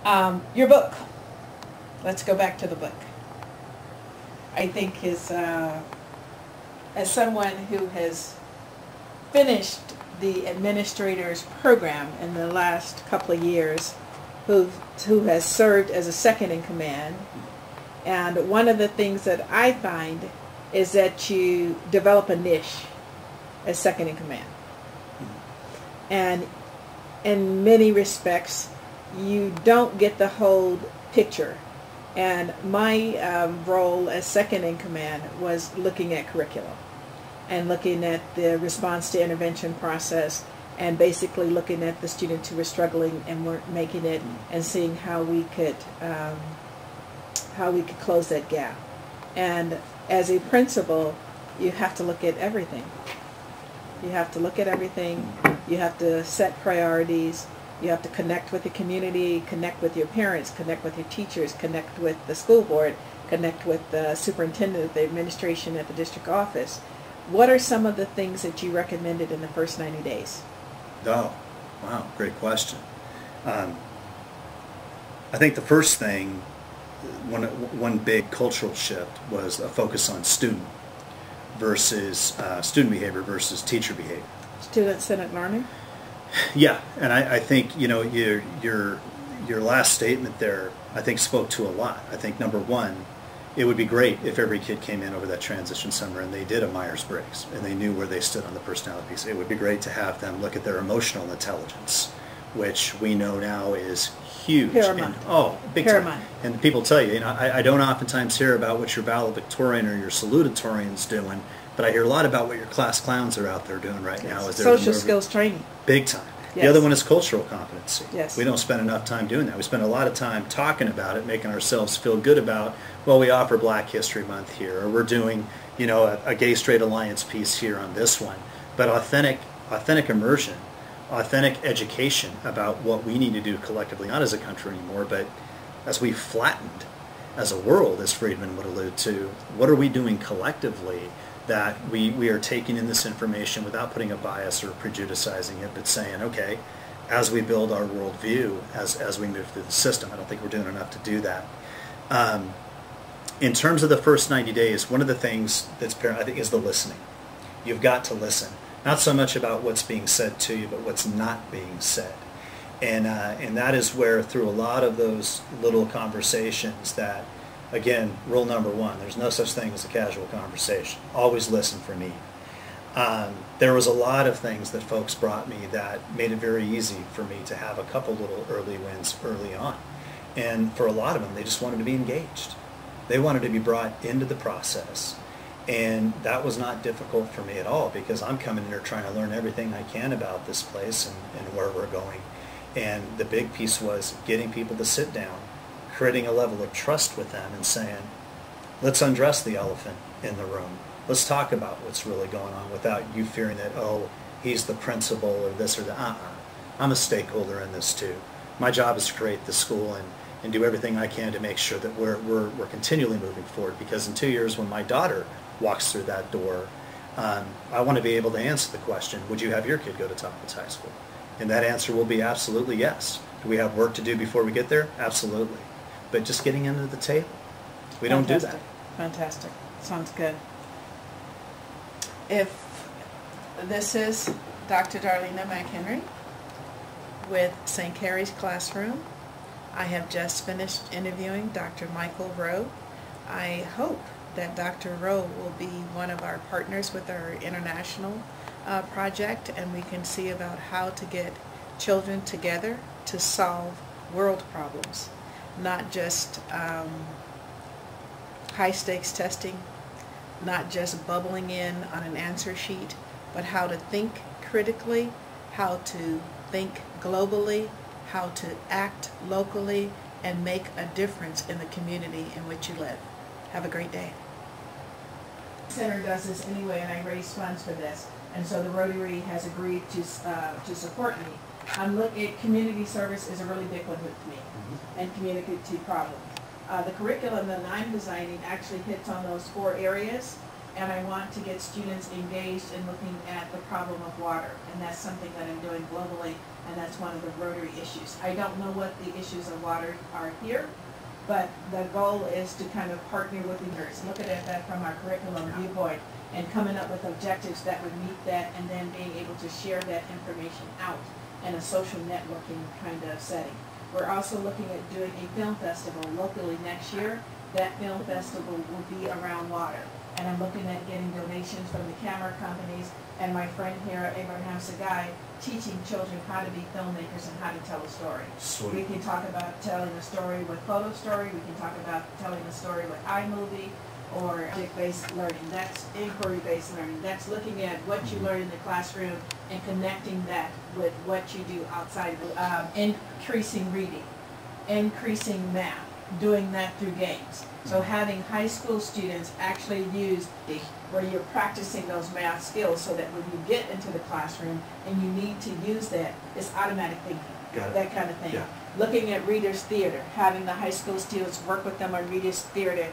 Your book. Let's go back to the book. I think as someone who has finished the administrator's program in the last couple of years, who has served as a second in command, and one of the things that I find is that you develop a niche as second in command. And in many respects, you don't get the whole picture. And my role as second in command was looking at curriculum and looking at the response to intervention process and basically looking at the students who were struggling and weren't making it and seeing how we could close that gap. And as a principal, you have to look at everything. You have to look at everything. You have to set priorities. You have to connect with the community, connect with your parents, connect with your teachers, connect with the school board, connect with the superintendent, the administration at the district office. What are some of the things that you recommended in the first 90 days? Oh, wow, great question. I think the first thing, one big cultural shift was a focus on student behavior versus teacher behavior. Student-centered learning? Yeah, and I think, you know, your last statement there, I think, spoke to a lot. I think, number one, it would be great if every kid came in over that transition summer and they did a Myers-Briggs and they knew where they stood on the personality piece. It would be great to have them look at their emotional intelligence, which we know now is huge. Paramount. Big Paramount. time. And people tell you, I don't oftentimes hear about what your valedictorian or your salutatorian's doing, but I hear a lot about what your class clowns are out there doing right now. Is social skills training. Big time. Yes. The other one is cultural competency. Yes. We don't spend enough time doing that. We spend a lot of time talking about it, making ourselves feel good about, well, we offer Black History Month here, or we're doing, you know, a Gay Straight Alliance piece here on this one. But authentic immersion, authentic education about what we need to do collectively, not as a country anymore, but as we've flattened as a world, as Friedman would allude to, what are we doing collectively that we are taking in this information without putting a bias or prejudicing it, but saying, okay, as we build our worldview, as we move through the system. I don't think we're doing enough to do that. In terms of the first 90 days, one of the things that's paramount, I think, is the listening. You've got to listen. Not so much about what's being said to you, but what's not being said. And that is where, through a lot of those little conversations that, again, rule number one, there's no such thing as a casual conversation. Always listen for need. There was a lot of things that folks brought me that made it very easy for me to have a couple little early wins early on. And for a lot of them, they just wanted to be engaged. They wanted to be brought into the process. And that was not difficult for me at all, because I'm coming in here trying to learn everything I can about this place and where we're going. And the big piece was getting people to sit down, creating a level of trust with them and saying, let's undress the elephant in the room. Let's talk about what's really going on without you fearing that, oh, he's the principal or this or that. I'm a stakeholder in this too. My job is to create the school and do everything I can to make sure that we're continually moving forward, because in 2 years when my daughter walks through that door, I want to be able to answer the question, would you have your kid go to Tompkins High School? And that answer will be absolutely yes. Do we have work to do before we get there? Absolutely. But just getting into the table, we don't do that. Fantastic. Sounds good. If this is Dr. Darlena McHenry with St. Cary's Classroom, I have just finished interviewing Dr. Michael Rowe. I hope that Dr. Rowe will be one of our partners with our international project, and we can see about how to get children together to solve world problems, not just high-stakes testing, not just bubbling in on an answer sheet, but how to think critically, how to think globally, how to act locally, and make a difference in the community in which you live. Have a great day. The center does this anyway, and I raise funds for this, and so the Rotary has agreed to support me. Look at community service is a really big one with me, and community problems. The curriculum that I'm designing actually hits on those 4 areas, and I want to get students engaged in looking at the problem of water, and that's something that I'm doing globally, and that's one of the Rotary issues. I don't know what the issues of water are here, but the goal is to kind of partner with the leaders, look at that from our curriculum viewpoint, and coming up with objectives that would meet that, and then being able to share that information out in a social networking kind of setting. We're also looking at doing a film festival locally next year. That film festival will be around water. And I'm looking at getting donations from the camera companies and my friend here, Abraham Sagai, teaching children how to be filmmakers and how to tell a story. Sweet. We can talk about telling a story with Photo Story. We can talk about telling a story with iMovie or object-based learning. That's inquiry-based learning. That's looking at what you learn in the classroom and connecting that with what you do outside. Increasing reading, increasing math, doing that through games. So having high school students actually use where you're practicing those math skills so that when you get into the classroom and you need to use that, it's automatic thinking. Got it. That kind of thing. Yeah. Looking at readers theater, having the high school students work with them on readers theater